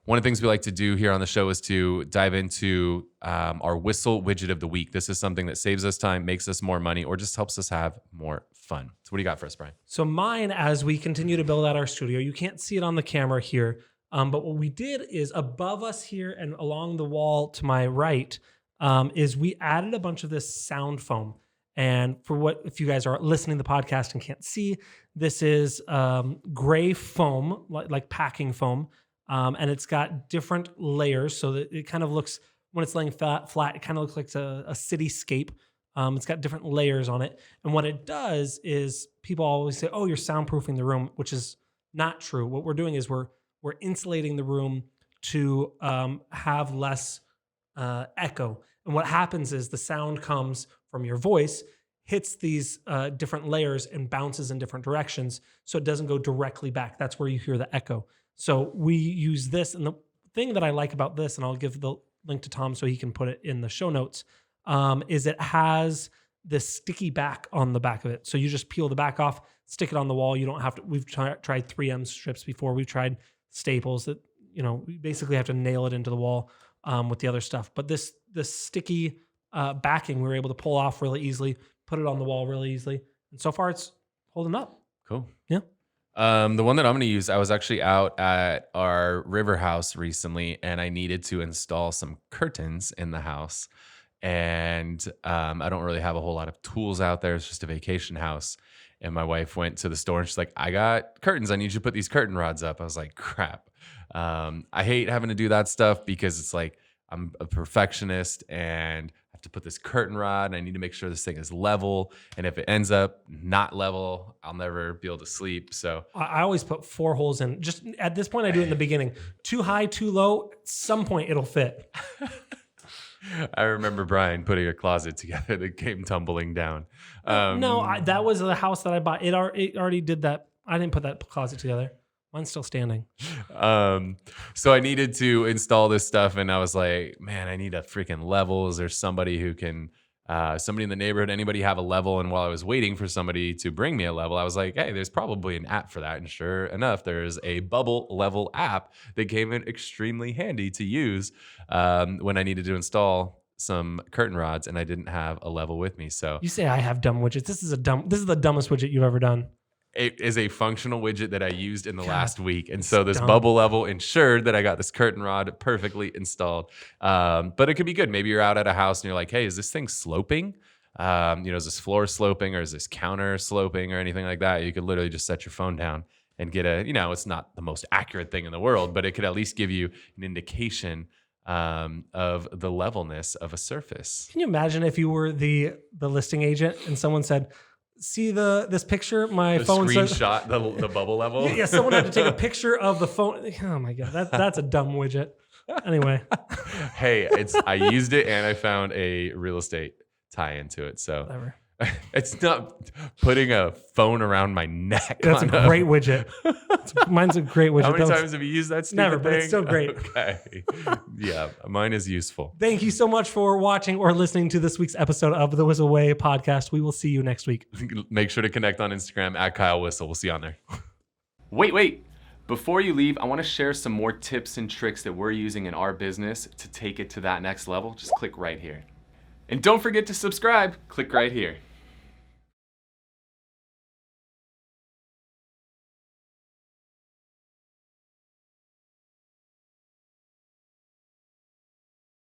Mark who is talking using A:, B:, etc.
A: one of the things we like to do here on the show is to dive into our Whissel widget of the week. This is something that saves us time, makes us more money, or just helps us have more fun. So what do you got for us, Bryan?
B: So mine, as we continue to build out our studio, you can't see it on the camera here, but what we did is above us here and along the wall to my right is we added a bunch of this sound foam. And if you guys are listening to the podcast and can't see, this is gray foam, like packing foam. And it's got different layers so that it kind of looks, when it's laying flat, it kind of looks like a cityscape. It's got different layers on it. And what it does is people always say, oh, you're soundproofing the room, which is not true. What we're doing is we're insulating the room to have less echo. And what happens is the sound comes from your voice, hits these different layers and bounces in different directions. So it doesn't go directly back. That's where you hear the echo. So we use this. And the thing that I like about this, and I'll give the link to Tom so he can put it in the show notes, is it has this sticky back on the back of it. So you just peel the back off, stick it on the wall. You don't have to, we've tried 3M strips before. We've tried staples that, we basically have to nail it into the wall with the other stuff. But this sticky backing, we were able to pull off really easily, put it on the wall really easily. And so far it's holding up.
A: Cool.
B: Yeah.
A: The one that I'm going to use, I was actually out at our river house recently and I needed to install some curtains in the house. And I don't really have a whole lot of tools out there. It's just a vacation house. And my wife went to the store and she's like, I got curtains. I need you to put these curtain rods up. I was like, crap. I hate having to do that stuff because it's like, I'm a perfectionist and I have to put this curtain rod and I need to make sure this thing is level. And if it ends up not level, I'll never be able to sleep. So
B: I always put 4 holes in. Just at this point, I do it in the beginning. Too high, too low. At some point, it'll fit.
A: I remember Bryan putting a closet together that came tumbling down.
B: That was the house that I bought. It already did that. I didn't put that closet together. Mine's still standing.
A: So I needed to install this stuff and I was like, man, I need a freaking level. Is there somebody who can, somebody in the neighborhood, anybody have a level? And while I was waiting for somebody to bring me a level, I was like, hey, there's probably an app for that. And sure enough, there's a bubble level app that came in extremely handy to use when I needed to install some curtain rods and I didn't have a level with me. So
B: you say I have dumb widgets. This is the dumbest widget you've ever done.
A: It is a functional widget that I used in the last week. And so this bubble level ensured that I got this curtain rod perfectly installed. But it could be good. Maybe you're out at a house and you're like, hey, is this thing sloping? Is this floor sloping or is this counter sloping or anything like that? You could literally just set your phone down and get it's not the most accurate thing in the world, but it could at least give you an indication of the levelness of a surface.
B: Can you imagine if you were the listing agent and someone said, see this picture? My phone
A: screenshot the bubble level.
B: Yeah, someone had to take a picture of the phone. Oh my god, that's a dumb widget. Anyway,
A: hey, I used it and I found a real estate tie into it. So
B: whatever.
A: It's not putting a phone around my neck.
B: That's a great widget. Mine's a great widget.
A: How many times have you used that stupid
B: Never,
A: thing?
B: but it's still great.
A: Okay. Yeah, mine is useful.
B: Thank you so much for watching or listening to this week's episode of the Whissel Way podcast. We will see you next week.
A: Make sure to connect on Instagram at Kyle Whissel. We'll see you on there. Wait. Before you leave, I want to share some more tips and tricks that we're using in our business to take it to that next level. Just click right here. And don't forget to subscribe. Click right here.